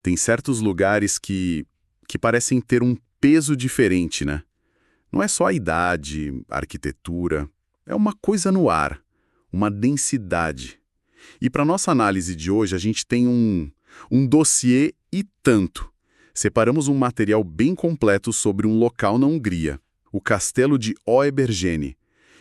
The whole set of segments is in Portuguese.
Tem certos lugares que parecem ter um peso diferente, né? Não é só a idade, a arquitetura, é uma coisa no ar, uma densidade. E para nossa análise de hoje, a gente tem um dossiê e tanto. Separamos um material bem completo sobre um local na Hungria, o Castelo de Oebergene.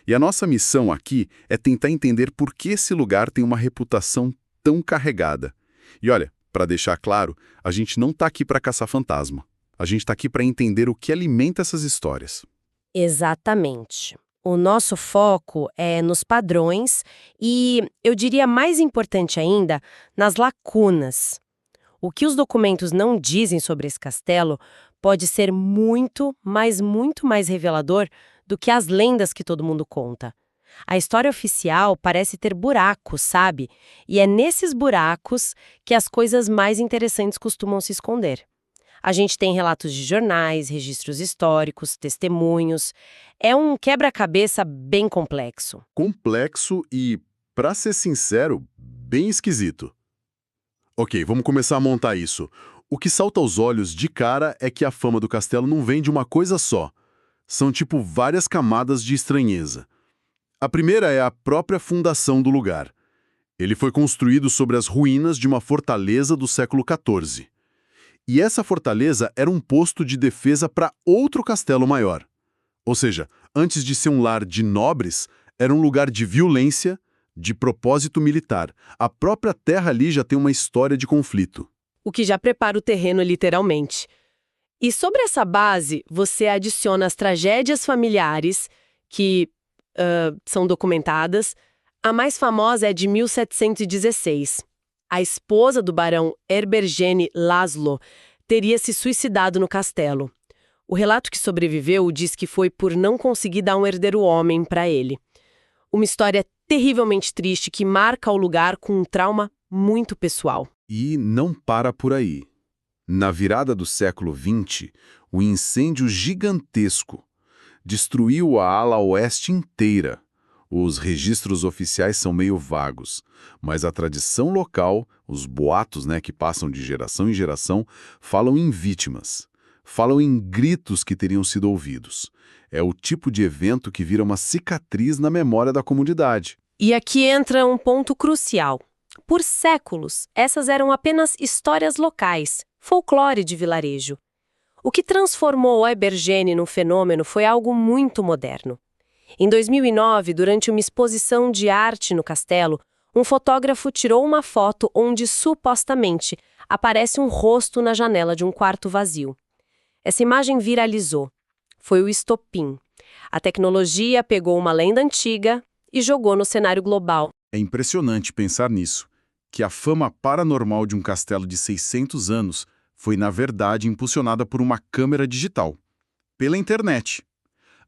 E a nossa missão aqui é tentar entender por que esse lugar tem uma reputação tão carregada. E olha, para deixar claro, a gente não está aqui para caçar fantasma. A gente está aqui para entender o que alimenta essas histórias. Exatamente. O nosso foco é nos padrões e, eu diria mais importante ainda, nas lacunas. O que os documentos não dizem sobre esse castelo pode ser muito, mas muito mais revelador do que as lendas que todo mundo conta. A história oficial parece ter buracos, sabe? E é nesses buracos que as coisas mais interessantes costumam se esconder. A gente tem relatos de jornais, registros históricos, testemunhos. É um quebra-cabeça bem complexo. Complexo e, para ser sincero, bem esquisito. Ok, vamos começar a montar isso. O que salta aos olhos de cara é que a fama do castelo não vem de uma coisa só. São tipo várias camadas de estranheza. A primeira é a própria fundação do lugar. Ele foi construído sobre as ruínas de uma fortaleza do século XIV. E essa fortaleza era um posto de defesa para outro castelo maior. Ou seja, antes de ser um lar de nobres, era um lugar de violência, de propósito militar. A própria terra ali já tem uma história de conflito. O que já prepara o terreno literalmente. E sobre essa base, você adiciona as tragédias familiares, que são documentadas. A mais famosa é de 1716. A esposa do barão Ebergene Laszlo teria se suicidado no castelo. O relato que sobreviveu diz que foi por não conseguir dar um herdeiro homem para ele. Uma história terrivelmente triste que marca o lugar com um trauma muito pessoal. E não para por aí. Na virada do século XX, o incêndio gigantesco destruiu a ala oeste inteira. Os registros oficiais são meio vagos, mas a tradição local, os boatos, que passam de geração em geração, falam em vítimas, falam em gritos que teriam sido ouvidos. É o tipo de evento que vira uma cicatriz na memória da comunidade. E aqui entra um ponto crucial. Por séculos, essas eram apenas histórias locais, folclore de vilarejo. O que transformou o Ebergene num fenômeno foi algo muito moderno. Em 2009, durante uma exposição de arte no castelo, um fotógrafo tirou uma foto onde, supostamente, aparece um rosto na janela de um quarto vazio. Essa imagem viralizou. Foi o estopim. A tecnologia pegou uma lenda antiga e jogou no cenário global. É impressionante pensar nisso, que a fama paranormal de um castelo de 600 anos foi, na verdade, impulsionada por uma câmera digital, pela internet.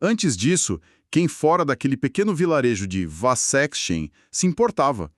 Antes disso, quem fora daquele pequeno vilarejo de Vasekshen se importava?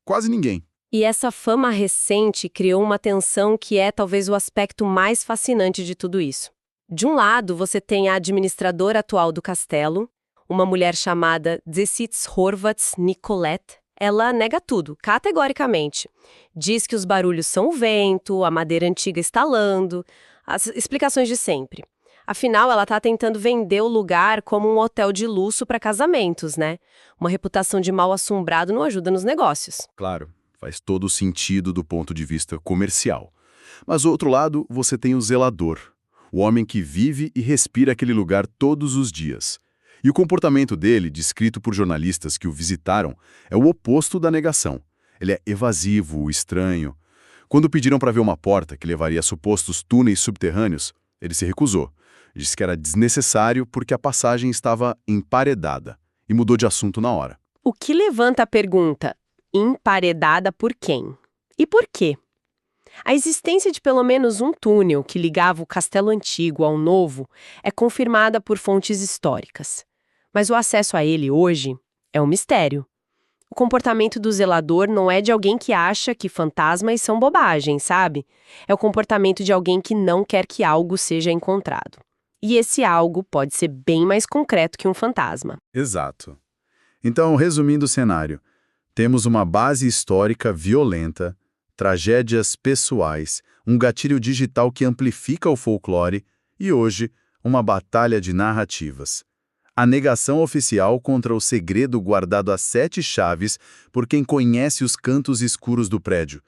Quase ninguém. E essa fama recente criou uma tensão que é talvez o aspecto mais fascinante de tudo isso. De um lado, você tem a administradora atual do castelo, uma mulher chamada Dzisits Horvats Nicolette. Ela nega tudo, categoricamente. Diz que os barulhos são o vento, a madeira antiga estalando, as explicações de sempre. Afinal, ela está tentando vender o lugar como um hotel de luxo para casamentos, né? Uma reputação de mal-assombrado não ajuda nos negócios. Claro, faz todo sentido do ponto de vista comercial. Mas, do outro lado, você tem o zelador, o homem que vive e respira aquele lugar todos os dias. E o comportamento dele, descrito por jornalistas que o visitaram, é o oposto da negação. Ele é evasivo, estranho. Quando pediram para ver uma porta que levaria a supostos túneis subterrâneos, ele se recusou. Disse que era desnecessário porque a passagem estava emparedada e mudou de assunto na hora. O que levanta a pergunta: emparedada por quem? E por quê? A existência de pelo menos um túnel que ligava o castelo antigo ao novo é confirmada por fontes históricas. Mas o acesso a ele hoje é um mistério. O comportamento do zelador não é de alguém que acha que fantasmas são bobagem, sabe? É o comportamento de alguém que não quer que algo seja encontrado. E esse algo pode ser bem mais concreto que um fantasma. Exato. Então, resumindo o cenário, temos uma base histórica violenta, tragédias pessoais, um gatilho digital que amplifica o folclore e, hoje, uma batalha de narrativas. A negação oficial contra o segredo guardado a 7 chaves por quem conhece os cantos escuros do prédio.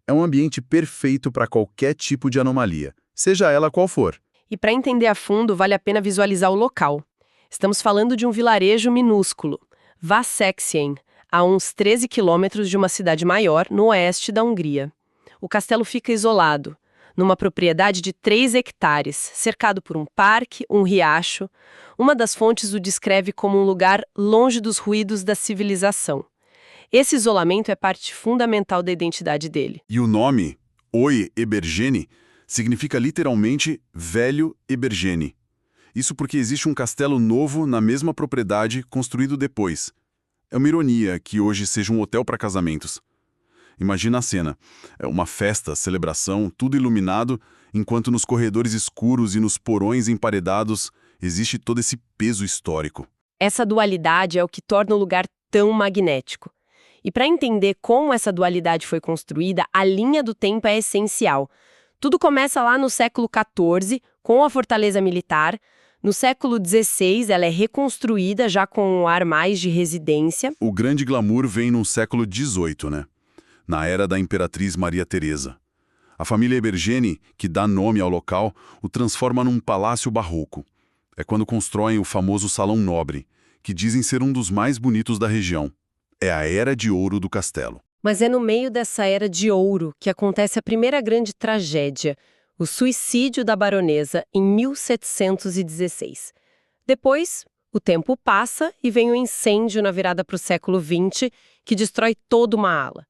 É um ambiente perfeito para qualquer tipo de anomalia, seja ela qual for. E para entender a fundo, vale a pena visualizar o local. Estamos falando de um vilarejo minúsculo, Vasexien, a uns 13 quilômetros de uma cidade maior, no oeste da Hungria. O castelo fica isolado, numa propriedade de 3 hectares, cercado por um parque, um riacho. Uma das fontes o descreve como um lugar longe dos ruídos da civilização. Esse isolamento é parte fundamental da identidade dele. E o nome, Oi Ebergene, significa literalmente Velho Ebergene. Isso porque existe um castelo novo na mesma propriedade construído depois. É uma ironia que hoje seja um hotel para casamentos. Imagina a cena. É uma festa, celebração, tudo iluminado, enquanto nos corredores escuros e nos porões emparedados existe todo esse peso histórico. Essa dualidade é o que torna o lugar tão magnético. E para entender como essa dualidade foi construída, a linha do tempo é essencial. Tudo começa lá no século XIV, com a fortaleza militar. No século XVI, ela é reconstruída já com um ar mais de residência. O grande glamour vem no século XVIII, né? Na era da Imperatriz Maria Teresa. A família Ebergene, que dá nome ao local, o transforma num palácio barroco. É quando constroem o famoso Salão Nobre, que dizem ser um dos mais bonitos da região. É a Era de Ouro do castelo. Mas é no meio dessa era de ouro que acontece a primeira grande tragédia, o suicídio da baronesa em 1716. Depois, o tempo passa e vem o incêndio na virada para o século XX, que destrói toda uma ala.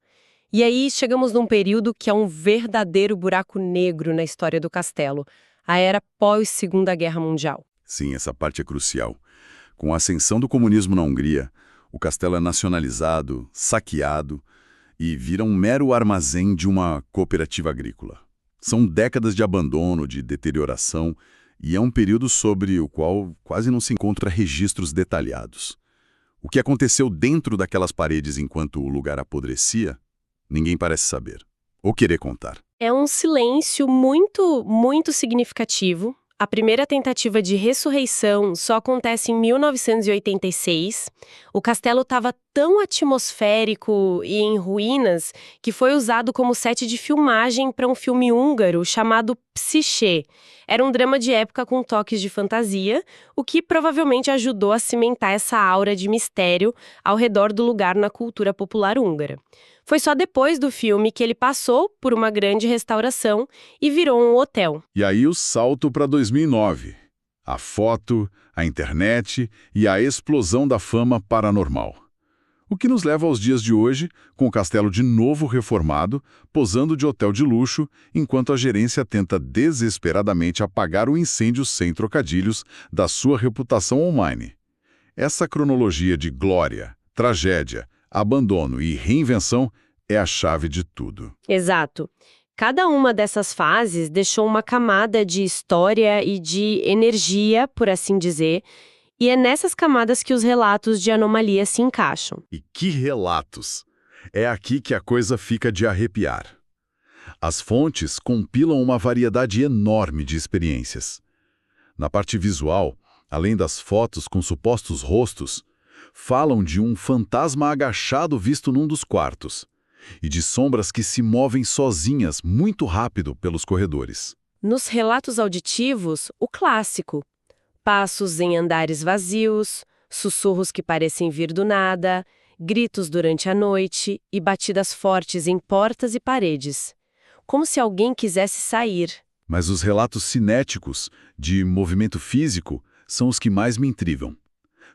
E aí chegamos num período que é um verdadeiro buraco negro na história do castelo, a era pós-Segunda Guerra Mundial. Sim, essa parte é crucial. Com a ascensão do comunismo na Hungria, o castelo é nacionalizado, saqueado e vira um mero armazém de uma cooperativa agrícola. São décadas de abandono, de deterioração, e é um período sobre o qual quase não se encontra registros detalhados. O que aconteceu dentro daquelas paredes enquanto o lugar apodrecia, ninguém parece saber, ou querer contar. É um silêncio muito, muito significativo. A primeira tentativa de ressurreição só acontece em 1986. O castelo estava tão atmosférico e em ruínas que foi usado como set de filmagem para um filme húngaro chamado Psiché. Era um drama de época com toques de fantasia, o que provavelmente ajudou a cimentar essa aura de mistério ao redor do lugar na cultura popular húngara. Foi só depois do filme que ele passou por uma grande restauração e virou um hotel. E aí o salto para 2009. A foto, a internet e a explosão da fama paranormal. O que nos leva aos dias de hoje, com o castelo de novo reformado, posando de hotel de luxo, enquanto a gerência tenta desesperadamente apagar o incêndio sem trocadilhos da sua reputação online. Essa cronologia de glória, tragédia, abandono e reinvenção é a chave de tudo. Exato. Cada uma dessas fases deixou uma camada de história e de energia, por assim dizer, e é nessas camadas que os relatos de anomalia se encaixam. E que relatos! É aqui que a coisa fica de arrepiar. As fontes compilam uma variedade enorme de experiências. Na parte visual, além das fotos com supostos rostos, falam de um fantasma agachado visto num dos quartos e de sombras que se movem sozinhas muito rápido pelos corredores. Nos relatos auditivos, o clássico. Passos em andares vazios, sussurros que parecem vir do nada, gritos durante a noite e batidas fortes em portas e paredes. Como se alguém quisesse sair. Mas os relatos cinéticos, de movimento físico, são os que mais me intrigam.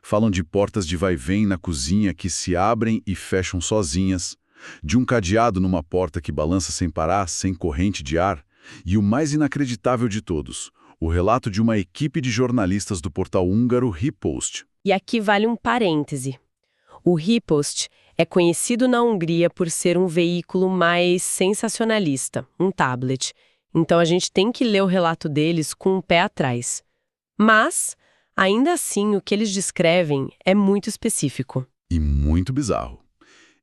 Falam de portas de vai-vem na cozinha que se abrem e fecham sozinhas, de um cadeado numa porta que balança sem parar, sem corrente de ar, e o mais inacreditável de todos, o relato de uma equipe de jornalistas do portal húngaro Ripost. E aqui vale um parêntese. O Ripost é conhecido na Hungria por ser um veículo mais sensacionalista, um tablet. Então a gente tem que ler o relato deles com o pé atrás. Mas, ainda assim, o que eles descrevem é muito específico. E muito bizarro.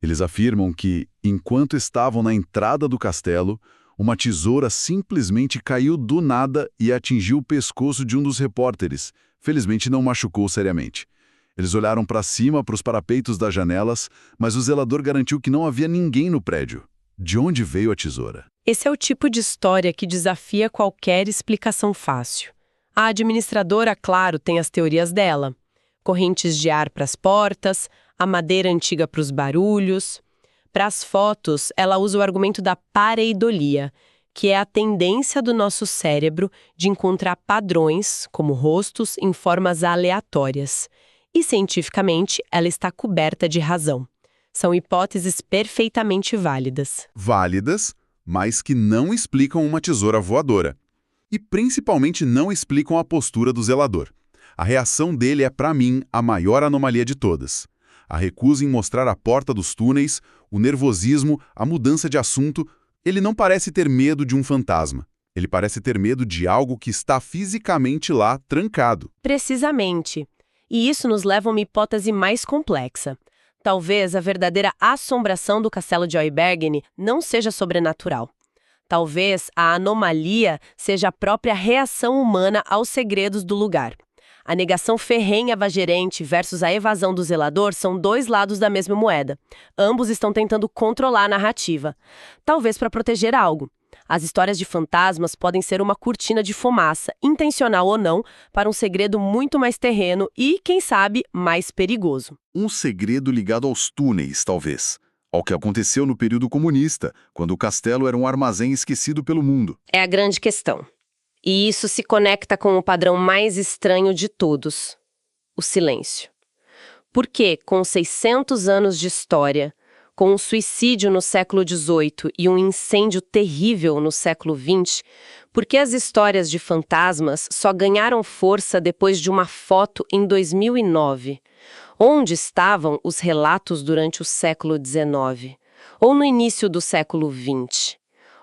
Eles afirmam que, enquanto estavam na entrada do castelo, Uma tesoura simplesmente caiu do nada e atingiu o pescoço de um dos repórteres. Felizmente não machucou seriamente. Eles olharam para cima, para os parapeitos das janelas, mas o zelador garantiu que não havia ninguém no prédio. De onde veio a tesoura? Esse é o tipo de história que desafia qualquer explicação fácil. A administradora, claro, tem as teorias dela. Correntes de ar para as portas, a madeira antiga para os barulhos. Para as fotos, ela usa o argumento da pareidolia, que é a tendência do nosso cérebro de encontrar padrões, como rostos, em formas aleatórias. E, cientificamente, ela está coberta de razão. São hipóteses perfeitamente válidas. Válidas, mas que não explicam uma tesoura voadora. E principalmente não explicam a postura do zelador. A reação dele é, para mim, a maior anomalia de todas. A recusa em mostrar a porta dos túneis, o nervosismo, a mudança de assunto. Ele não parece ter medo de um fantasma. Ele parece ter medo de algo que está fisicamente lá, trancado. Precisamente. E isso nos leva a uma hipótese mais complexa. Talvez a verdadeira assombração do castelo de Oibergen não seja sobrenatural. Talvez a anomalia seja a própria reação humana aos segredos do lugar. A negação ferrenha gerente versus a evasão do zelador são dois lados da mesma moeda. Ambos estão tentando controlar a narrativa. Talvez para proteger algo. As histórias de fantasmas podem ser uma cortina de fumaça, intencional ou não, para um segredo muito mais terreno e, quem sabe, mais perigoso. Um segredo ligado aos túneis, talvez. Ao que aconteceu no período comunista, quando o castelo era um armazém esquecido pelo mundo. É a grande questão. E isso se conecta com o padrão mais estranho de todos: o silêncio. Porque, com 600 anos de história, com um suicídio no século XVIII e um incêndio terrível no século XX, por que as histórias de fantasmas só ganharam força depois de uma foto em 2009? Onde estavam os relatos durante o século XIX? Ou no início do século XX?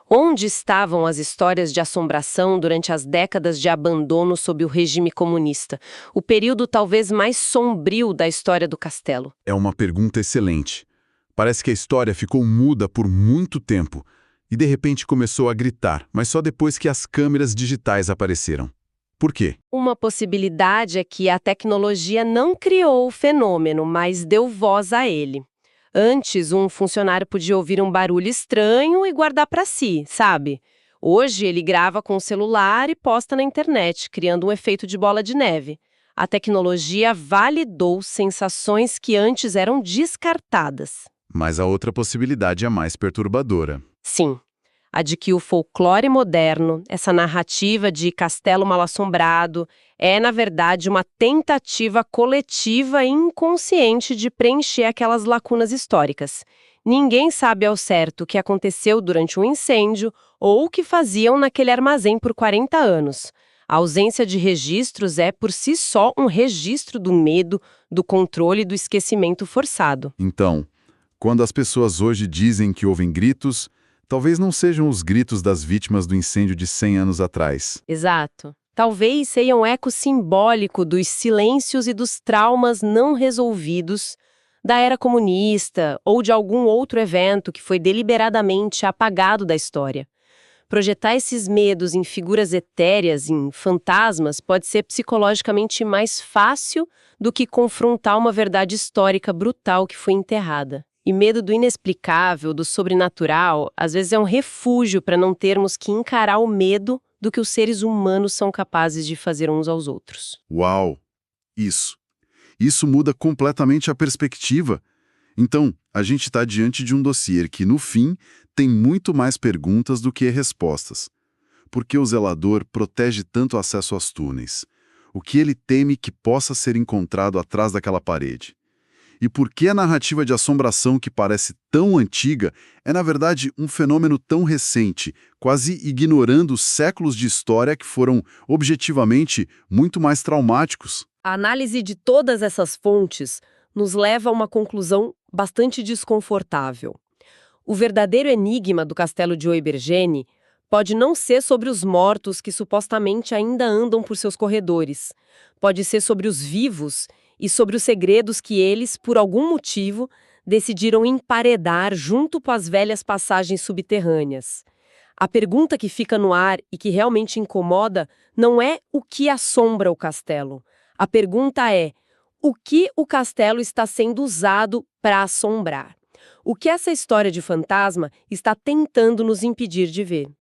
Onde estavam as histórias de assombração durante as décadas de abandono sob o regime comunista, o período talvez mais sombrio da história do castelo? É uma pergunta excelente. Parece que a história ficou muda por muito tempo e de repente começou a gritar, mas só depois que as câmeras digitais apareceram. Por quê? Uma possibilidade é que a tecnologia não criou o fenômeno, mas deu voz a ele. Antes, um funcionário podia ouvir um barulho estranho e guardar para si, sabe? Hoje, ele grava com o celular e posta na internet, criando um efeito de bola de neve. A tecnologia validou sensações que antes eram descartadas. Mas a outra possibilidade é mais perturbadora. Sim, a de que o folclore moderno, essa narrativa de castelo mal-assombrado, é, na verdade, uma tentativa coletiva e inconsciente de preencher aquelas lacunas históricas. Ninguém sabe ao certo o que aconteceu durante um incêndio ou o que faziam naquele armazém por 40 anos. A ausência de registros é, por si só, um registro do medo, do controle e do esquecimento forçado. Então, quando as pessoas hoje dizem que ouvem gritos, talvez não sejam os gritos das vítimas do incêndio de 100 anos atrás. Exato. Talvez seja um eco simbólico dos silêncios e dos traumas não resolvidos da era comunista ou de algum outro evento que foi deliberadamente apagado da história. Projetar esses medos em figuras etéreas, em fantasmas, pode ser psicologicamente mais fácil do que confrontar uma verdade histórica brutal que foi enterrada. E medo do inexplicável, do sobrenatural, às vezes é um refúgio para não termos que encarar o medo do que os seres humanos são capazes de fazer uns aos outros. Uau! Isso muda completamente a perspectiva. Então, a gente está diante de um dossiê que, no fim, tem muito mais perguntas do que respostas. Por que o zelador protege tanto o acesso aos túneis? O que ele teme que possa ser encontrado atrás daquela parede? E por que a narrativa de assombração que parece tão antiga é, na verdade, um fenômeno tão recente, quase ignorando séculos de história que foram, objetivamente, muito mais traumáticos? A análise de todas essas fontes nos leva a uma conclusão bastante desconfortável. O verdadeiro enigma do castelo de Oibergen pode não ser sobre os mortos que supostamente ainda andam por seus corredores. Pode ser sobre os vivos e sobre os segredos que eles, por algum motivo, decidiram emparedar junto com as velhas passagens subterrâneas. A pergunta que fica no ar e que realmente incomoda não é o que assombra o castelo. A pergunta é: o que o castelo está sendo usado para assombrar? O que essa história de fantasma está tentando nos impedir de ver?